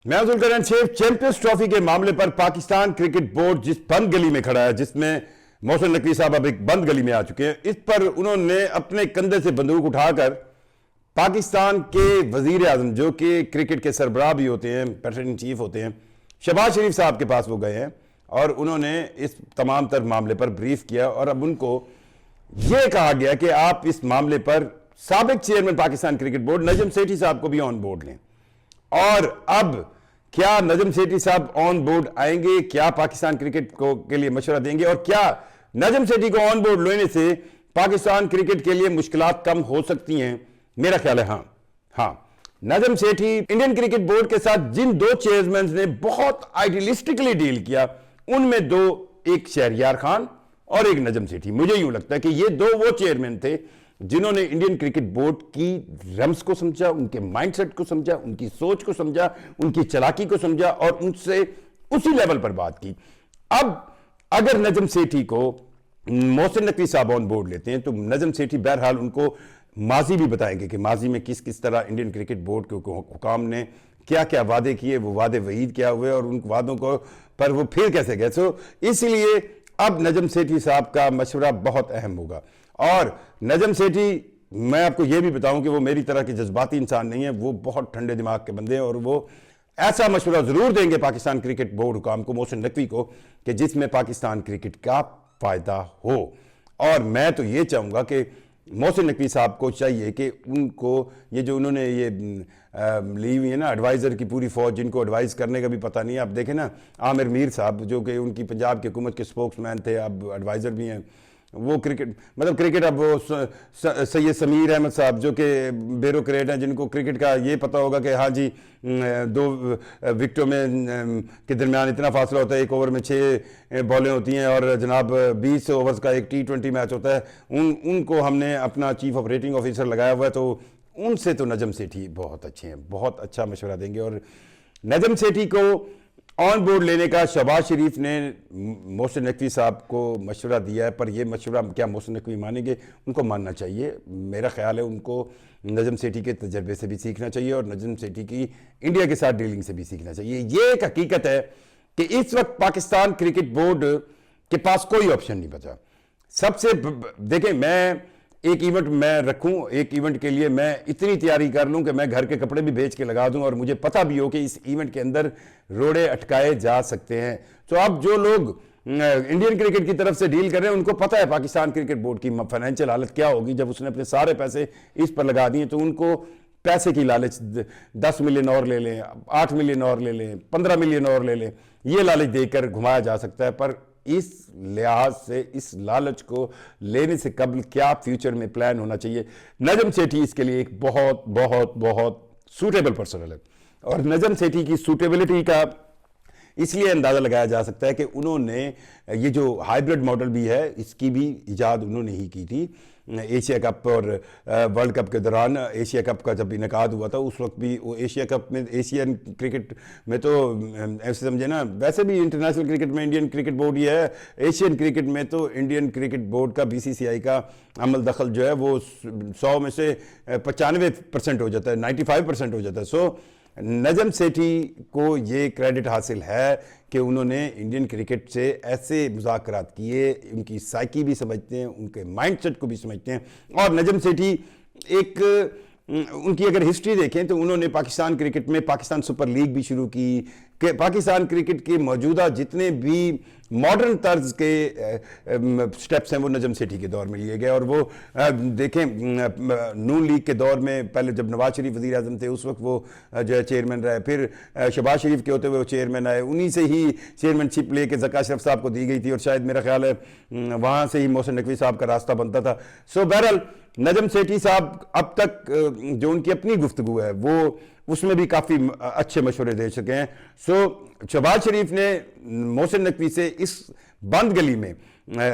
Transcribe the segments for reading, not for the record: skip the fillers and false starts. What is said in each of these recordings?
मैं जुल्करन Sheikh. Champions trophy के मामले पर पाकिस्तान क्रिकेट बोर्ड जिस बंद गली में खड़ा है, जिसमें मोहसिन नकवी साहब अब एक बंद गली में आ चुके हैं, इस पर उन्होंने अपने कंधे से बंदूक उठाकर पाकिस्तान के वजीर आजम, जो कि क्रिकेट के सरबराह भी होते हैं, प्रेसिडेंट इन चीफ होते हैं, शहबाज शरीफ साहब के पास वो गए हैं और उन्होंने इस तमाम तर मामले पर ब्रीफ किया। और अब उनको यह कहा गया कि आप इस मामले पर साबिक chairman Pakistan cricket board Najam Sethi साहब को भी ऑन बोर्ड लें। और अब क्या नजम सेठी साहब ऑन बोर्ड आएंगे? क्या पाकिस्तान क्रिकेट को के लिए मशवरा देंगे? और क्या नजम सेठी को ऑन बोर्ड लेने से पाकिस्तान क्रिकेट के लिए मुश्किलात कम हो सकती हैं? मेरा ख्याल है हाँ। Najam Sethi Indian cricket board के साथ जिन दो चेयरमैन ने बहुत आइडियलिस्टिकली डील किया, उनमें दो, एक शहरयार खान और एक नजम सेठी। मुझे यूं लगता है कि ये दो वो चेयरमैन थे जिन्होंने इंडियन क्रिकेट बोर्ड की रम्स को समझा, उनके माइंडसेट को समझा, उनकी सोच को समझा, उनकी चालाकी को समझा और उनसे उसी लेवल पर बात की। अब अगर नजम सेठी को मोहसिन नकवी साहब ऑन बोर्ड लेते हैं तो नजम सेठी बहरहाल उनको माजी भी बताएंगे कि माजी में किस किस तरह इंडियन क्रिकेट बोर्ड के हुकाम ने क्या क्या वादे किए, वो वादे वईद क्या हुए और उन वादों को पर वो फिर कैसे गए। सो इसलिए अब नजम सेठी साहब का मशवरा बहुत अहम होगा। और नजम सेठी, मैं आपको यह भी बताऊं कि वो मेरी तरह के जज्बाती इंसान नहीं है, वो बहुत ठंडे दिमाग के बंदे हैं और वो ऐसा मशवरा जरूर देंगे पाकिस्तान क्रिकेट बोर्ड हुकाम को, मोहसिन नकवी को, कि जिसमें पाकिस्तान क्रिकेट का फायदा हो। और मैं तो ये चाहूंगा कि मोहसिन नकवी साहब को चाहिए कि उनको ये जो उन्होंने ये ली हुई है ना एडवाइज़र की पूरी फौज, जिनको एडवाइस करने का भी पता नहीं है। आप देखें ना, आमिर मीर साहब जो कि उनकी पंजाब की हुकूमत के स्पोक्समैन थे, अब एडवाइज़र भी हैं। वो क्रिकेट अब वो सैयद समीर अहमद साहब जो कि ब्यूरोक्रेट हैं, जिनको क्रिकेट का ये पता होगा कि हाँ जी, दो विकेटों में के दरमियान इतना फासला होता है, एक ओवर में 6 बॉलें होती हैं और जनाब 20 ओवर्स का एक T20 मैच होता है। उनको हमने अपना चीफ ऑपरेटिंग ऑफिसर लगाया हुआ है, तो उनसे तो नजम सेठी बहुत अच्छे हैं, बहुत अच्छा मशवरा देंगे। और नजम सेठी को ऑन बोर्ड लेने का शहबाज शरीफ ने मोहसिन नकवी साहब को मशवरा दिया है, पर यह मशवरा क्या मोहसिन नकवी मानेंगे? उनको मानना चाहिए। मेरा ख्याल है उनको नजम सेठी के तजर्बे से भी सीखना चाहिए और नजम सेठी की इंडिया के साथ डीलिंग से भी सीखना चाहिए। ये एक हकीकत है कि इस वक्त पाकिस्तान क्रिकेट बोर्ड के पास कोई ऑप्शन नहीं बचा। सबसे देखें, मैं एक इवेंट मैं रखूं, एक इवेंट के लिए मैं इतनी तैयारी कर लूं कि मैं घर के कपड़े भी बेच के लगा दूं और मुझे पता भी हो कि इस इवेंट के अंदर रोड़े अटकाए जा सकते हैं। तो अब जो लोग इंडियन क्रिकेट की तरफ से डील कर रहे हैं, उनको पता है पाकिस्तान क्रिकेट बोर्ड की फाइनेंशियल हालत क्या होगी जब उसने अपने सारे पैसे इस पर लगा दिए। तो उनको पैसे की लालच, 10 मिलियन और ले लें, 8 मिलियन और ले लें, 15 मिलियन और ले लें, ये लालच देकर घुमाया जा सकता है। पर इस लिहाज से इस लालच को लेने से कबल क्या फ्यूचर में प्लान होना चाहिए? नजम सेठी इसके लिए एक बहुत बहुत बहुत सूटेबल पर्सन है। और नजम सेठी की सूटेबिलिटी का इसलिए अंदाज़ा लगाया जा सकता है कि उन्होंने ये जो हाइब्रिड मॉडल भी है, इसकी भी इजाद उन्होंने ही की थी। एशिया कप और वर्ल्ड कप के दौरान, एशिया कप का जब इनेकाद हुआ था उस वक्त भी वो एशिया कप में, एशियन क्रिकेट में तो ऐसे समझे ना, वैसे भी इंटरनेशनल क्रिकेट में इंडियन क्रिकेट बोर्ड ही है, एशियन क्रिकेट में तो इंडियन क्रिकेट बोर्ड का BCCI का अमल दखल जो है वो 100 में से 95% हो जाता है, 95% हो जाता है। सो नजम सेठी को ये क्रेडिट हासिल है कि उन्होंने इंडियन क्रिकेट से ऐसे मुज़ाकरात किए, उनकी साइकी भी समझते हैं, उनके माइंडसेट को भी समझते हैं। और नजम सेठी एक, उनकी अगर हिस्ट्री देखें तो उन्होंने पाकिस्तान क्रिकेट में पाकिस्तान सुपर लीग भी शुरू की, कि पाकिस्तान क्रिकेट के मौजूदा जितने भी मॉडर्न तर्ज के स्टेप्स हैं वो नजम सेठी के दौर में लिए गए। और वो देखें, नून लीग के दौर में पहले जब नवाज शरीफ वज़ीर आज़म थे उस वक्त वो जो है चेयरमैन रहे, फिर शहबाज शरीफ के होते हुए वो चेयरमैन आए, उन्हीं से ही चेयरमैनशिप लेके ज़का अशरफ साहब को दी गई थी और शायद मेरा ख्याल है वहाँ से ही मोहसिन नकवी साहब का रास्ता बनता था। सो बहरहाल नजम सेठी साहब अब तक जो उनकी अपनी गुफ्तगू है वो उसमें भी काफ़ी अच्छे मशवरे दे सके हैं। सो शहबाज शरीफ ने मोहसिन नकवी से इस बंद गली में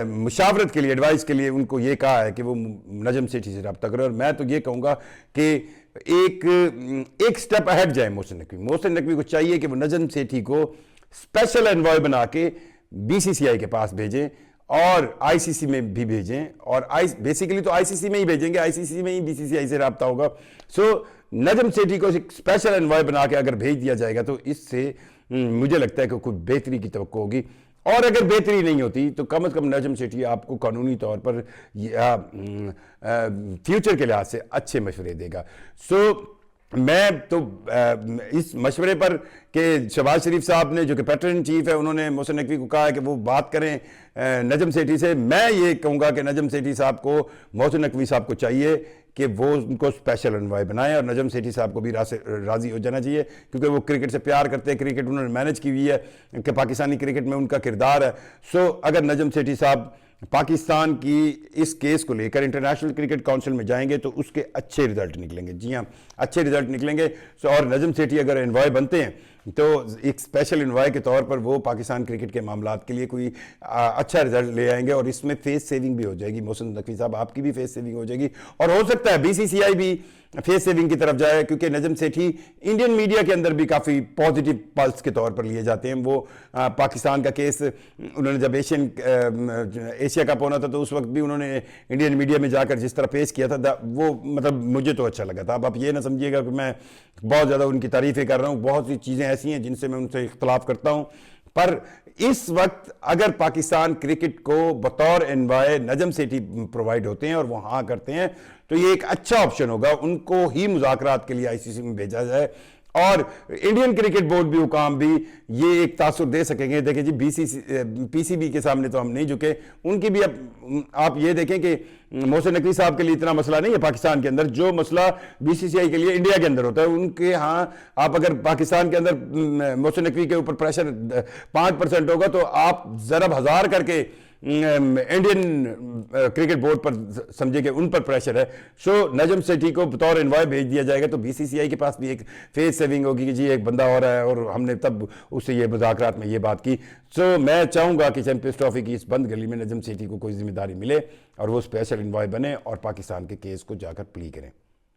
मुशावरत के लिए, एडवाइस के लिए उनको ये कहा है कि वो नजम सेठी से रब्ता करें। और मैं तो ये कहूँगा कि एक स्टेप अहेड जाए मोहसिन नकवी। मोहसिन नकवी को चाहिए कि वो नजम सेठी को स्पेशल एनवॉय बना के BCCI के पास भेजें और ICC में भी भेजें। और बेसिकली तो ICC में ही भेजेंगे, ICC में ही BCCI से रब्ता होगा। सो نجم سیٹھی کو ایک اسپیشل انوائے بنا کے اگر بھیج دیا جائے گا تو اس سے مجھے لگتا ہے کہ کوئی بہتری کی توقع ہوگی، اور اگر بہتری نہیں ہوتی تو کم از کم نجم سیٹھی آپ کو قانونی طور پر فیوچر کے لحاظ سے اچھے مشورے دے گا۔ میں تو اس مشورے پر کہ شہباز شریف صاحب نے جو کہ پیٹرن ان چیف ہے، انہوں نے محسن نقوی کو کہا ہے کہ وہ بات کریں نجم سیٹھی سے، میں یہ کہوں گا کہ نجم سیٹھی صاحب کو، محسن نقوی صاحب کو چاہیے کہ وہ ان کو اسپیشل انوائے بنائیں، اور نجم سیٹھی صاحب کو بھی راضی ہو جانا چاہیے، کیونکہ وہ کرکٹ سے پیار کرتے ہیں، کرکٹ انہوں نے مینج کی ہوئی ہے کہ پاکستانی کرکٹ میں ان کا کردار ہے۔ اگر نجم سیٹھی صاحب پاکستان کی اس کیس کو لے کر انٹرنیشنل کرکٹ کونسل میں جائیں گے تو اس کے اچھے رزلٹ نکلیں گے، جی ہاں اچھے رزلٹ نکلیں گے۔ اور نجم سیٹھی اگر انوائے بنتے ہیں تو ایک اسپیشل انوائے کے طور پر وہ پاکستان کرکٹ کے معاملات کے لیے کوئی اچھا رزلٹ لے آئیں گے، اور اس میں فیس سیونگ بھی ہو جائے گی۔ محسن نقوی صاحب آپ کی بھی فیس سیونگ ہو جائے گی، اور ہو سکتا ہے BCCI بھی فیس سیونگ کی طرف جائے، کیونکہ نجم سیٹھی انڈین میڈیا کے اندر بھی کافی پازیٹیو پلس کے طور پر لیے جاتے ہیں۔ وہ پاکستان کا کیس انہوں نے جب ایشیا کپ ہونا تھا تو اس وقت بھی انہوں نے انڈین میڈیا میں جا کر جس طرح پیش کیا تھا وہ مطلب مجھے تو اچھا لگا تھا۔ اب آپ یہ نہ سمجھیے گا کہ میں بہت زیادہ ان کی تعریفیں کر رہا ہوں، بہت سی چیزیں ایسی ہیں جن سے میں ان سے اختلاف کرتا ہوں، پر اس وقت اگر پاکستان کرکٹ کو بطور انوائے نجم سیٹھی پرووائڈ ہوتے ہیں اور وہ ہاں کرتے ہیں تو یہ ایک اچھا آپشن ہوگا، ان کو ہی مذاکرات کے لیے ICC میں بھیجا جائے، اور انڈین کرکٹ بورڈ بھی حکام بھی یہ ایک تاثر دے سکیں گے۔ دیکھیں جی PCB کے سامنے تو ہم نہیں جھکے، ان کی بھی اب آپ یہ دیکھیں کہ محسن نقوی صاحب کے لیے اتنا مسئلہ نہیں ہے پاکستان کے اندر، جو مسئلہ BCCI کے لیے انڈیا کے اندر ہوتا ہے، ان کے ہاں آپ اگر پاکستان کے اندر محسن نقوی کے اوپر پریشر 5% ہوگا تو آپ ضرب 1000 کر کے انڈین کرکٹ بورڈ پر سمجھے کہ ان پر پریشر ہے۔ نجم سیٹھی کو بطور انوائے بھیج دیا جائے گا تو BCCI کے پاس بھی ایک فیس سیونگ ہوگی کہ جی ایک بندہ اور ہے، اور ہم نے تب اس سے یہ مذاکرات میں یہ بات کی۔ میں چاہوں گا کہ چیمپئنز ٹرافی کی اس بند گلی میں نجم سیٹھی کو کوئی ذمہ داری ملے اور وہ اسپیشل انوائے بنے اور پاکستان کے کیس کو جا کر پلی کریں۔